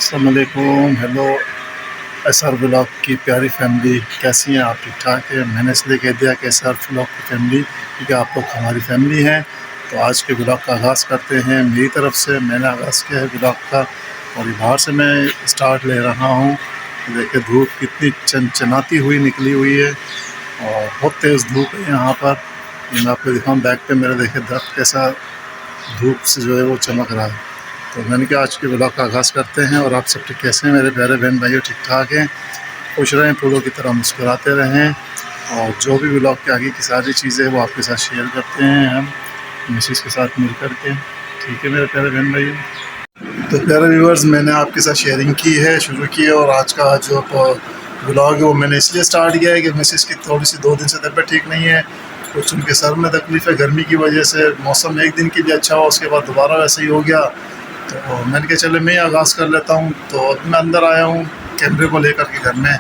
अस्सलाम वालेकुम, hello SR blog की प्यारी फैमिली, कैसी हैं आप? ठीक ठाक है। मैंने इसलिए कह दिया कि एसआर ब्लॉग की फैमिली, क्योंकि आप लोग हमारी फैमिली हैं। तो आज के ब्लॉग का आगाज़ करते हैं। मेरी तरफ से मैंने आगाज़ किया है ब्लॉग का, और ये बाहर से मैं स्टार्ट ले रहा हूँ। देखिए धूप कितनी चनचनाती हुई निकली हुई है, और बहुत तेज़ धूप है यहाँ पर। मैं आपको दिखाऊँ बैक पे मेरे, देखिए दरख्त कैसा धूप से जो है वो चमक रहा है। तो मैंने कहा आज के ब्लॉग का आगाज़ करते हैं। और आप सब ठीक कैसे हैं मेरे प्यारे बहन भाइयों? ठीक ठाक हैं, खुश रहें, फूलों की तरह मुस्कुराते रहें। और जो भी ब्लॉग के आगे की सारी चीज़ें वो आपके साथ शेयर करते हैं हम मिसेस के साथ मिल कर के। ठीक है मेरे प्यारे बहन भाइयों? तो प्यारे व्यूअर्स, मैंने आपके साथ शेयरिंग की है, शुरू की है। और आज का जो ब्लॉग है वो मैंने इसलिए स्टार्ट किया है कि मिसेस की थोड़ी सी 2 दिन से तबीयत ठीक नहीं है। कुछ उनके सर में तकलीफ़ है गर्मी की वजह से। मौसम एक दिन के लिए अच्छा हुआ, उसके बाद दोबारा वैसे ही हो गया। तो मैंने कहा चले मैं आगाज़ कर लेता हूँ। तो अभी मैं अंदर आया हूँ कैमरे को लेकर के घर में।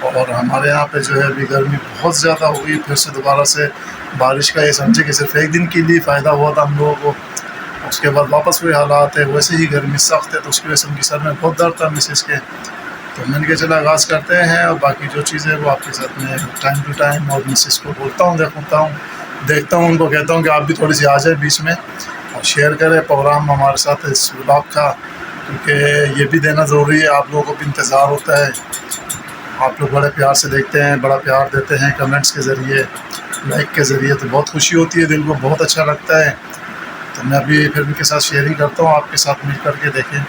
और हमारे यहाँ पे जो है अभी गर्मी बहुत ज़्यादा हो गई, फिर से दोबारा से बारिश का ये समझे कि सिर्फ एक दिन के लिए फ़ायदा हुआ था हम लोगों को, उसके बाद वापस वही हालात है। वैसे ही गर्मी सख्त है, तो उसकी वजह से उनकी सर में बहुत दर्द था मिसेस के। तो मैंने कहा चला आगाज़ करते हैं, और बाकी जो चीज़ें वो आपके साथ में टाइम टू टाइम और मिसेस को बोलता हूँ, देखता हूँ उनको कहता हूँ कि आप भी थोड़ी सी आ जाए बीच में और शेयर करें प्रोग्राम हमारे साथ इस ब्लॉग का, क्योंकि ये भी देना ज़रूरी है। आप लोगों को भी इंतज़ार होता है, आप लोग बड़े प्यार से देखते हैं, बड़ा प्यार देते हैं कमेंट्स के ज़रिए, लाइक के ज़रिए। तो बहुत खुशी होती है, दिल को बहुत अच्छा लगता है। तो मैं अभी फिर उनके साथ शेयरिंग करता हूँ आपके साथ मिल कर के। देखें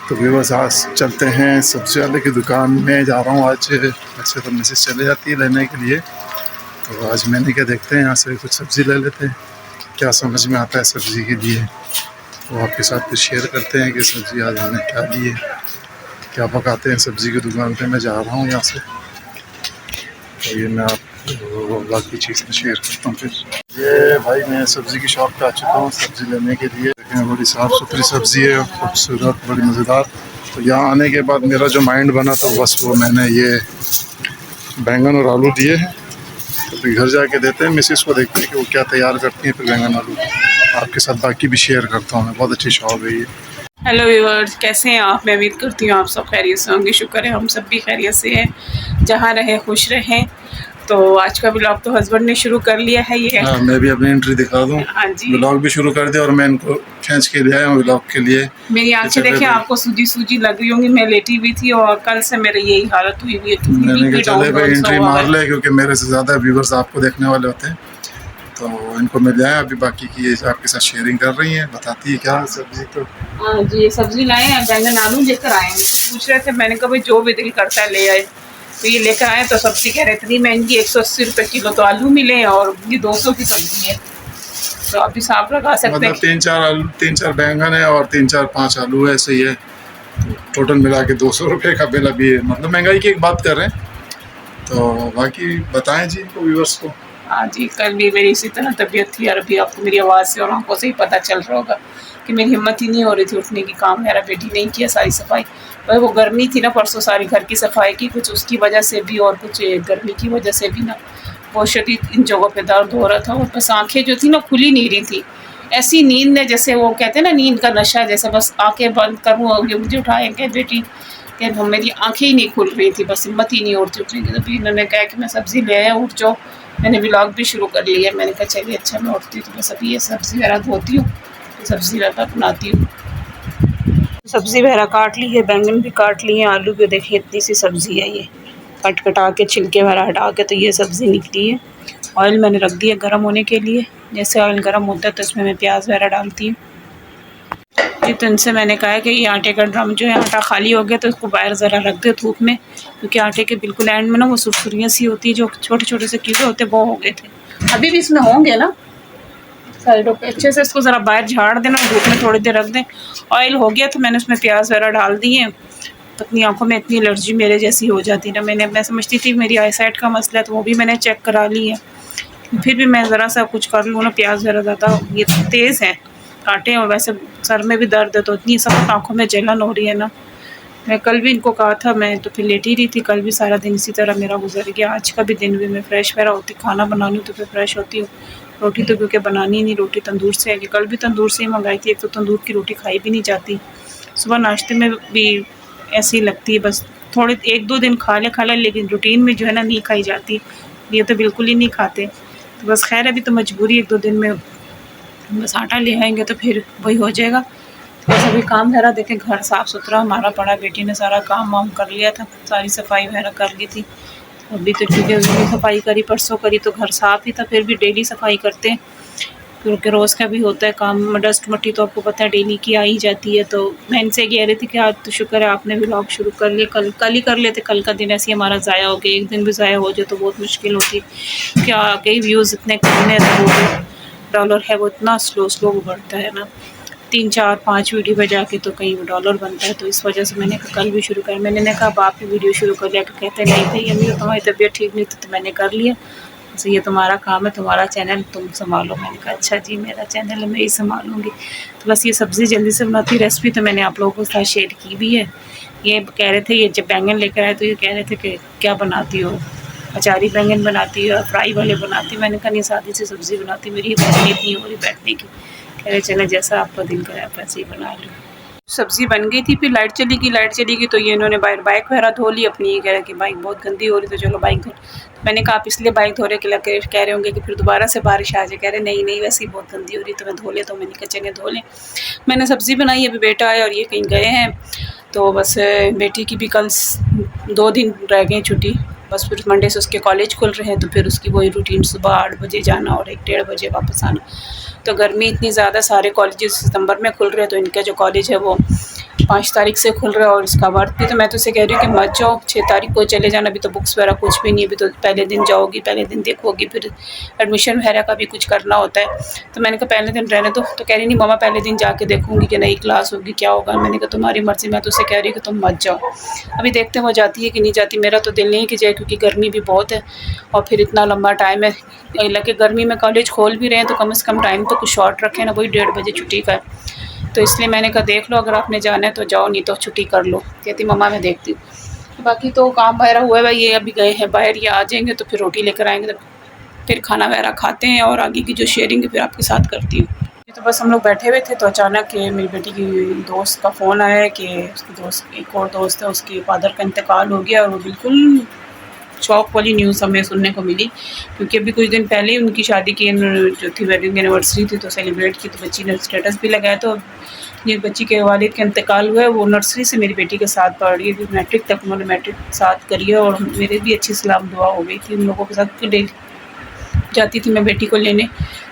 तो व्यूअर्स, आज चलते हैं सब्ज़ी वाले की दुकान में जा रहा हूँ आज। वैसे तो मिसेस चले जाती है लेने के लिए, तो आज मैंने क्या देखते हैं यहाँ से कुछ सब्ज़ी ले लेते हैं, क्या समझ में आता है सब्ज़ी के लिए वो आपके साथ फिर शेयर करते हैं कि सब्ज़ी आज हमने क्या ली है, क्या पकाते हैं सब्ज़ी की दुकान पे। मैं जा रहा हूँ यहाँ से, तो ये मैं आपको बाकी चीज़ें शेयर करता हूँ। फिर ये भाई मैं सब्ज़ी की शॉप पे आ चुका हूँ सब्ज़ी लेने के लिए। देखें बड़ी साफ़ सुथरी सब्ज़ी है, खूबसूरत, बड़ी मज़ेदार। तो यहाँ आने के बाद मेरा जो माइंड बना तो बस वो मैंने ये बैंगन और आलू दिए हैं। तो फिर घर जाके देते हैं मिसेस को, देखते हैं कि वो क्या तैयार करती हैं। फिर बैंगन आलू आपके साथ बाकी भी शेयर करता हूँ मैं। बहुत अच्छी शॉप है ये। हेलो व्यूअर्स, कैसे हैं आप? मैं उम्मीद करती हूँ आप सब खैरियत से होंगे। शुक्र है हम सब भी खैरियत से हैं, जहाँ रहें खुश रहें। तो आज का ब्लॉग तो हस्बैंड ने शुरू कर लिया है। ये हाँ, मैं भी अपनी एंट्री दिखा दूँ। हाँ जी, ब्लॉग भी शुरू कर दिया और मैं इनको खींच के ले आया हूँ ब्लॉग के लिए। मेरी आंखें देखिए आपको सूजी सूजी लग रही होंगी, मैं लेटी हुई थी और कल से मेरी यही हालत हुई हुई है। मैंने कहा चले भाई एंट्री मार ले, क्योंकि मेरे से ज़्यादा व्यूवर्स आपको देखने वाले होते हैं। तो इनको मिल जाए। अभी बाकी की ये आपके साथ शेयरिंग कर रही हैं, बताती है क्या सब्जी। तो हाँ जी, ये सब्जी लाए हैं, बैंगन आलू लेकर आए हैं। पूछ रहे थे, मैंने कहा भाई जो भी दिल करता है ले आए। तो ये लेकर आए, तो सब्जी कह रहे इतनी महंगी 180 रुपये किलो तो आलू मिले, और ये 200 की सब्जी है। तो आप भी साफ लगा सकते हैं, मतलब 3-4 बैंगन है और 3-4-5 आलू है, ऐसे ही है। तो टोटल मिला के 200 रुपये का बिल अभी है। मतलब महंगाई की एक बात कर रहे हैं। तो बाकी बताएं जी इनको, व्यूवर्स को। हाँ जी, कल भी मेरी इसी तरह तबीयत थी, और अभी आपको मेरी आवाज़ से और आंखों से ही पता चल रहा होगा कि मेरी हिम्मत ही नहीं हो रही थी उठने की। काम मेरा बेटी नहीं किया सारी सफाई, पर वो गर्मी थी ना, परसों सारी घर की सफाई की, कुछ उसकी वजह से भी और कुछ गर्मी की वजह से भी ना बहुत शदीद इन जगहों पे दर्द हो रहा था। और बस आँखें जो थी ना खुली नहीं रही थी। ऐसी नींद ने, जैसे वो कहते हैं ना नींद का नशा, जैसे बस आँखें बंद करूँ और ये मुझे उठाए कह बेटी, कि मेरी आँखें ही नहीं खुल रही थी, बस हिम्मत ही नहीं हो रही थी उठने की। तो फिर इन्होंने कहा कि मैं सब्ज़ी ले आया, उठ जाओ। मैंने व्लॉग भी शुरू कर लिया। मैंने कहा चलिए अच्छा मैं उठती हूँ, तो बस अभी ये सब्ज़ी वगैरह धोती हूँ, तो सब्ज़ी वगैरह बनाती हूँ। सब्ज़ी वगैरह काट ली है, बैंगन भी काट लिए हैं, आलू भी देखिए इतनी सी सब्ज़ी है ये, कट कटा के छिलके वगैरह हटा के तो ये सब्ज़ी निकली है। ऑयल मैंने रख दिया गर्म होने के लिए। जैसे ऑयल गर्म होता है तो इसमें मैं प्याज वगैरह डालती हूँ। जी, तो इनसे मैंने कहा है कि ये आटे का ड्रम जो है, आटा खाली हो गया तो इसको बाहर ज़रा रख दे धूप में, क्योंकि आटे के बिल्कुल एंड में ना वो सुरसुरियाँ सी होती है, जो छोटे छोटे से कीड़े होते हैं वो हो गए थे। अभी भी इसमें होंगे ना साइडों पे। अच्छे से इसको ज़रा बाहर झाड़ देना, धूप में थोड़ी देर रख दें। ऑयल हो गया तो मैंने उसमें प्याज वगैरह डाल दिए। अपनी आँखों में इतनी एलर्जी मेरे जैसी हो जाती ना, मैं समझती थी मेरी आई साइट का मसला है, तो वो भी मैंने चेक करा ली है। फिर भी मैं ज़रा सा कुछ कर लूँ ना, प्याज ज़रा ज़्यादा ये तेज़ है काटें, और वैसे सर में भी दर्द है, तो इतनी सब आँखों में जलन हो रही है ना। मैं कल भी इनको कहा था, मैं तो फिर लेटी रही थी। कल भी सारा दिन इसी तरह मेरा गुजर गया। आज का भी दिन भी मैं फ्रेश वगैरह होती, खाना बनानी तो फिर फ्रेश होती हूँ। रोटी तो क्योंकि बनानी नहीं, रोटी तंदूर से है कि कल भी तंदूर से ही मंगाई थी। एक तो तंदूर की रोटी खाई भी नहीं जाती। सुबह नाश्ते में भी ऐसी लगती है, बस थोड़े 1-2 दिन खा ले लेकिन रूटीन में जो है ना नहीं खाई जाती। ये तो बिल्कुल ही नहीं खाते। तो बस ख़ैर अभी तो मजबूरी 1-2 दिन में बस आटा ले आएँगे तो फिर वही हो जाएगा। तो बस अभी काम वगैरह देखें, घर साफ़-सुथरा हमारा पड़ा, बेटी ने सारा काम वाम कर लिया था, सारी सफाई वगैरह कर ली थी। अभी तो ठीक है, उसने सफाई करी, परसों करी तो घर साफ़ ही था, फिर भी डेली सफाई करते हैं क्योंकि रोज़ का भी होता है काम। डस्ट मट्टी तो आपको पता है डेली की आ ही जाती है। तो मैं इनसे कह रही थी कि आज तो शुक्र है आपने व्लॉग शुरू कर लिया, कल ही कर लेते, कल का दिन ऐसे ही हमारा ज़ाया हो गया। एक दिन भी ज़ाया हो जाए तो बहुत मुश्किल होती है, क्या कई व्यूज़ इतने कम है तो वो डॉलर है वो इतना स्लो बढ़ता है ना, 3, 4, 5 वीडियो पे जाके तो कहीं डॉलर बनता है। तो इस वजह से मैंने कहा कल भी शुरू कर, मैंने कहा अब आप भी वीडियो शुरू कर लिया। तो कहते नहीं भाई अम्मी तुम्हारी तबीयत ठीक नहीं थी तो मैंने कर लिया, तो ये तुम्हारा काम है, तुम्हारा चैनल तुम संभालो। मैंने कहा अच्छा जी मेरा चैनल है, मैं ही संभालूँगी। तो बस ये सब्ज़ी जल्दी से बनाती, रेसिपी तो मैंने आप लोगों के साथ शेयर की भी है। ये कह रहे थे, ये जब बैंगन लेकर आए तो ये कह रहे थे कि क्या बनाती हो, अचारी बैंगन बनाती है, फ्राई वाले बनाती। मैंने कहा नहीं सादी सी सब्ज़ी बनाती, मेरी हिम्मत नहीं हो रही बैठने की। कह रहे चले जैसा आपका दिल करे आप ऐसे ही बना लो। सब्ज़ी बन गई थी, फिर लाइट चली गई तो ये इन्होंने बाइक वगैरह धो ली अपनी। ये कह रहे कि बाइक बहुत गंदी हो रही तो चलो बाइक धो। मैंने कहा आप इसलिए बाइक धो रहे कि कह रहे होंगे कि फिर दोबारा से बारिश आ जाए। कह रहे नहीं वैसे ही बहुत गंदी हो रही तो मैं धो लेता हूँ। मैंने कहा चलें धो लें। मैंने सब्ज़ी बनाई, अभी बेटा आया और ये कहीं गए हैं, तो बस बेटी की भी कल 2 दिन रह गए छुट्टी, बस फिर मंडे से उसके कॉलेज खुल रहे हैं तो फिर उसकी वही रूटीन, सुबह 8 बजे जाना और 1 डेढ़ बजे वापस आना। तो गर्मी इतनी ज़्यादा, सारे कॉलेजेस सितंबर में खुल रहे हैं, तो इनका जो कॉलेज है वो 5 तारीख से खुल रहा है और इसका वर्क भी। तो मैं तो उसे कह रही हूँ कि मत जाओ, 6 तारीख को चले जाना। अभी तो बुक्स वगैरह कुछ भी नहीं, अभी तो पहले दिन जाओगी, पहले दिन देखोगी, फिर एडमिशन वगैरह का भी कुछ करना होता है। तो मैंने कहा पहले दिन रहने दो। तो कह रही नहीं मम्मा पहले दिन जाके देखूँगी कि नई क्लास होगी क्या होगा। मैंने कहा तुम्हारी मर्ज़ी, मैं तो उसे कह रही हूँ कि तुम मत जाओ, अभी देखते हैं वो जाती है कि नहीं जाती। मेरा तो दिल नहीं कि जाए क्योंकि गर्मी भी बहुत है और फिर इतना लंबा टाइम है। हालांकि गर्मी में कॉलेज खोल भी रहे हैं तो कम से कम टाइम तो कुछ शॉर्ट रखें ना, वही 1:30 बजे छुट्टी का है। तो इसलिए मैंने कहा देख लो, अगर आपने जाना है तो जाओ, नहीं तो छुट्टी कर लो। कहती मम्मा मैं देखती हूँ। बाकी तो काम वगैरह हुआ है भाई, ये अभी गए हैं बाहर, ये आ जाएंगे तो फिर रोटी लेकर आएंगे तो फिर खाना वगैरह खाते हैं और आगे की जो शेयरिंग है फिर आपके साथ करती हूँ। तो बस हम लोग बैठे हुए थे तो अचानक मेरी बेटी की दोस्त का फ़ोन आया कि उसकी दोस्त, एक और दोस्त है, उसके फादर का इंतकाल हो गया। और वो बिल्कुल शॉक वाली न्यूज़ हमें सुनने को मिली क्योंकि अभी कुछ दिन पहले ही उनकी शादी की जो थी वेडिंग एनिवर्सरी थी तो सेलिब्रेट की, तो बच्ची ने स्टेटस भी लगाया। तो ये बच्ची के वालिद का इंतकाल हुआ है, वो नर्सरी से मेरी बेटी के साथ पढ़ रही है, मैट्रिक तक उन्होंने मैट्रिक साथ करी है और मेरे भी अच्छी सलाम दुआ हो गई थी उन लोगों के साथ। डेली जाती थी मैं बेटी को लेने,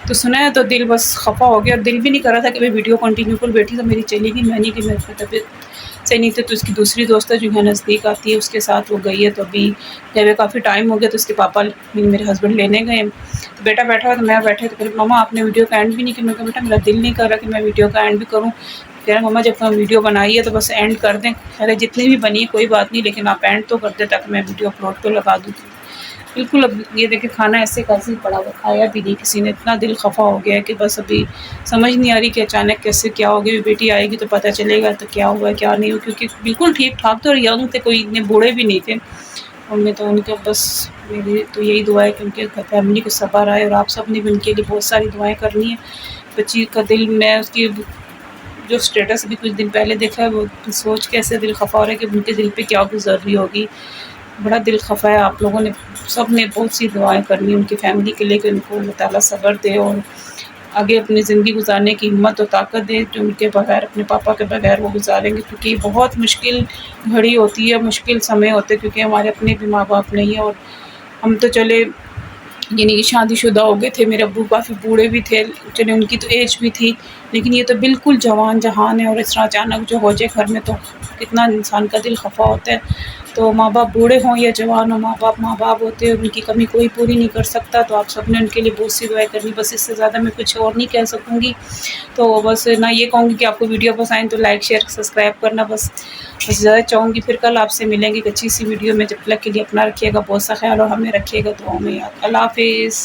तो सुना है तो दिल बस खफा हो गया और दिल भी नहीं कर रहा था कि मैं वीडियो कंटिन्यू कर। बेटी तो मेरी चली गई, मैंने कि मेरी तबीयत सही नहीं थी। तो उसकी दूसरी दोस्त है जो यहाँ नज़दीक आती है, उसके साथ वो गई है। तो अभी जब काफ़ी टाइम हो गया तो उसके पापा मेरे हस्बैंड लेने गए, तो बेटा बैठा हुआ तो मैं बैठे तो फिर मम्मा आपने वीडियो का एंड भी नहीं किया। मैं कहा बेटा मेरा दिल नहीं कर रहा कि मैं वीडियो का एंड भी करूँ। कह रहा मम्मा जब तुम वीडियो बनाई है तो बस एंड कर दें। अरे जितनी भी बनी कोई बात नहीं, लेकिन आप एंड तो कर दें ताकि मैं वीडियो अपलोड तो लगा दूँ। बिल्कुल अब ये देखिए खाना ऐसे कैसे ही पड़ा हुआ, खाया भी नहीं किसी ने, इतना दिल खफा हो गया है कि बस अभी समझ नहीं आ रही कि अचानक कैसे क्या हो गया। बेटी आएगी तो पता चलेगा तो क्या हुआ क्या नहीं हुआ, क्योंकि बिल्कुल ठीक ठाक थे और यंग थे, कोई इतने बूढ़े भी नहीं थे। उनमें तो उनके बस मेरी तो यही दुआ है कि उनके फैमिली को सब्र आए और आप सब ने भी उनके लिए बहुत सारी दुआएं करनी है। बच्ची का दिल, मैं उसकी जो स्टेटस अभी कुछ दिन पहले देखा है वो सोच के ऐसे दिल खफा हो रहा है कि उनके दिल पे क्या गुजर रही होगी। बड़ा दिल खफा है। आप लोगों ने सब ने बहुत सी दुआएं करनी उनकी फ़ैमिली के लिए कि उनको अल्लाह ताला सब्र दे और आगे अपनी ज़िंदगी गुजारने की हिम्मत और ताकत दे, जो उनके बगैर, अपने पापा के बगैर वो गुजारेंगे, क्योंकि बहुत मुश्किल घड़ी होती है, मुश्किल समय होते हैं, क्योंकि हमारे अपने भी माँ बाप नहीं है। और हम तो चले यानी कि शादीशुदा हो गए थे, मेरे अब्बू काफ़ी बूढ़े भी थे, चले उनकी तो एज भी थी, लेकिन ये तो बिल्कुल जवान जहान है। और इस तरह अचानक जो हो जाए घर में तो कितना इंसान का दिल खफा होता है। तो माँ बाप बूढ़े हों या जवान हो, माँ बाप होते हैं, उनकी कमी कोई पूरी नहीं कर सकता। तो आप सब ने उनके लिए बहुत सी दुआएं करनी, बस इससे ज़्यादा मैं कुछ और नहीं कह सकूँगी। तो बस ना ये कहूँगी कि आपको वीडियो पसंद तो लाइक शेयर सब्सक्राइब करना, बस ज़्यादा चाहूँगी। फिर कल आपसे मिलेंगे एक अच्छी सी वीडियो में। जब तक के लिए अपना रखिएगा बहुत सा ख्याल और हमें रखिएगा दुआओं में याद। अल्लाह हाफिज़।